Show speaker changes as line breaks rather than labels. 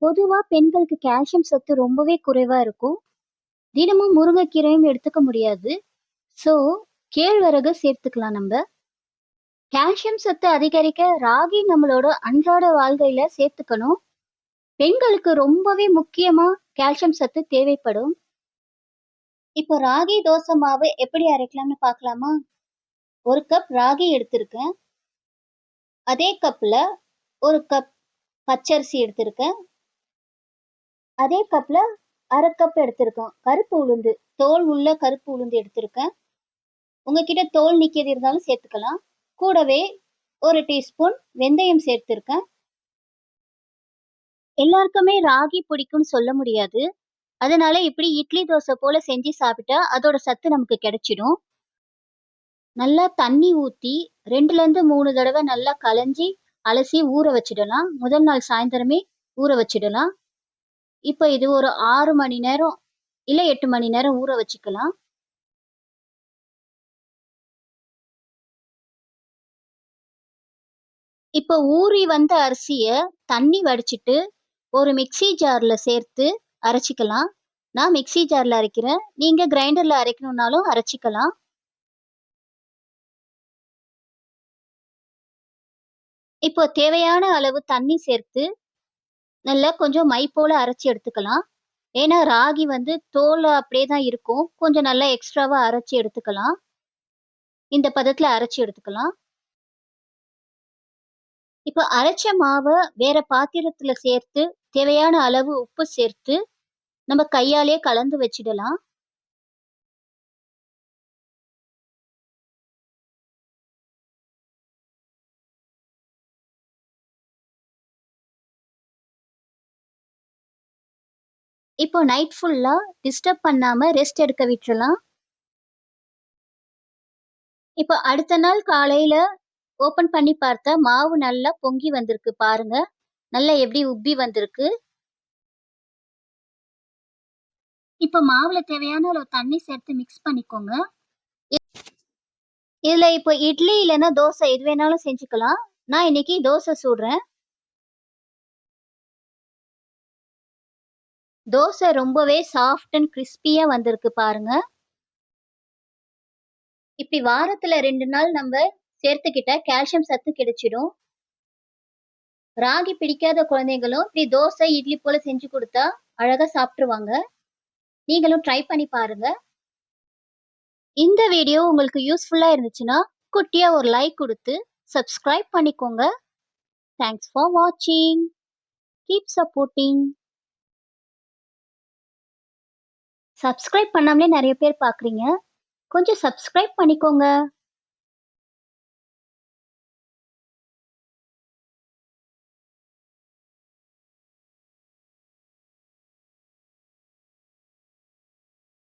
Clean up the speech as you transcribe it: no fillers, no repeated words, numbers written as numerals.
பொதுவா பெண்களுக்கு கால்சியம் சத்து ரொம்பவே குறைவா இருக்கும். தினமும் முருங்கைக்கீரையும் எடுத்துக்க முடியாது. ஸோ, கேழ்வரகு சேர்த்துக்கலாம் நம்ப. கால்சியம் சத்து அதிகரிக்க ராகி நம்மளோட அன்றாட வாழ்க்கையில சேர்த்துக்கணும். பெண்களுக்கு ரொம்பவே முக்கியமா கால்சியம் சத்து தேவைப்படும். இப்போ ராகி தோசை மாவு எப்படி அரைக்கலாம்னு பார்க்கலாமா? 1 கப் ராகி எடுத்திருக்கேன். அதே கப்ல 1 கப் பச்சரிசி எடுத்திருக்கேன். அதே கப்ல 1/2 கப் எடுத்திருக்கோம் கருப்பு உளுந்து. தோல் உள்ள கருப்பு உளுந்து எடுத்திருக்கேன். உங்ககிட்ட தோல் நீக்கியது இருந்தாலும் சேர்த்துக்கலாம். கூடவே 1 டீஸ்பூன் வெந்தயம் சேர்த்திருக்கேன். எல்லாருக்குமே ராகி பிடிக்கும்னு சொல்ல முடியாது. அதனால இப்படி இட்லி தோசை போல செஞ்சு சாப்பிட்டா அதோட சத்து நமக்கு கிடைச்சிடும். நல்லா தண்ணி ஊத்தி 2லேருந்து 3 தடவை நல்லா களைஞ்சி அலசி ஊற வச்சிடலாம். முதல் நாள் சாயந்தரமே ஊற வச்சிடலாம். இப்போ இது ஒரு 6 மணி நேரம் இல்ல 8 மணி நேரம் ஊற வச்சுக்கலாம். இப்போ ஊறி வந்த அரிசிய தண்ணி வடிச்சிட்டு ஒரு மிக்ஸி ஜார்ல சேர்த்து அரைச்சிக்கலாம். நான் மிக்ஸி ஜார்ல அரைக்கிறேன். நீங்க கிரைண்டர்ல அரைக்கணும்னாலும் அரைச்சிக்கலாம். இப்போ தேவையான அளவு தண்ணி சேர்த்து நல்லா கொஞ்சம் மை போல அரைச்சு எடுத்துக்கலாம். ஏன்னா ராகி வந்து தோல் அப்படியே தான் இருக்கும். கொஞ்சம் நல்லா எக்ஸ்ட்ராவா அரைச்சு எடுத்துக்கலாம். இந்த பதத்துல அரைச்சு எடுத்துக்கலாம். இப்போ அரைச்ச மாவ வேற பாத்திரத்துல சேர்த்து தேவையான அளவு உப்பு சேர்த்து நம்ம கையாலே கலந்து வச்சிடலாம். இப்போ நைட் ஃபுல்லா டிஸ்டர்ப் பண்ணாம ரெஸ்ட் எடுக்க விட்டுறலாம். இப்போ அடுத்த நாள் காலையில ஓப்பன் பண்ணி பார்த்தா மாவு நல்லா பொங்கி வந்திருக்கு பாருங்க. நல்லா எப்படி உப்பி வந்திருக்கு. இப்போ மாவுல தேவையான அளவு தண்ணி சேர்த்து மிக்ஸ் பண்ணிக்கோங்க. இதுல இப்போ இட்லி இல்லைன்னா தோசை எது வேணாலும் செஞ்சுக்கலாம். நான் இன்னைக்கு தோசை சுடுறேன். தோசை ரொம்பவே சாஃப்ட் அண்ட் கிறிஸ்பியா வந்திருக்கு பாருங்க. இப்படி வாரத்துல 2 நாள் நம்ம சேர்த்துக்கிட்டா கால்சியம் சத்து கிடைச்சிடும். ராகி பிடிக்காத குழந்தைங்களும் இப்படி தோசை இட்லி போல செஞ்சு கொடுத்தா அழகா சாப்பிட்டுருவாங்க. நீங்களும் ட்ரை பண்ணி பாருங்க. இந்த வீடியோ உங்களுக்கு யூஸ்ஃபுல்லா இருந்துச்சுன்னா குட்டியா ஒரு லைக் கொடுத்து சப்ஸ்கிரைப் பண்ணிக்கோங்க. தேங்க்ஸ் ஃபார் வாட்சிங். Keep supporting. சப்ஸ்கிரைப் பண்ணாமலே நிறைய பேர் பார்க்குறீங்க. கொஞ்சம் சப்ஸ்கிரைப் பண்ணிக்கோங்க.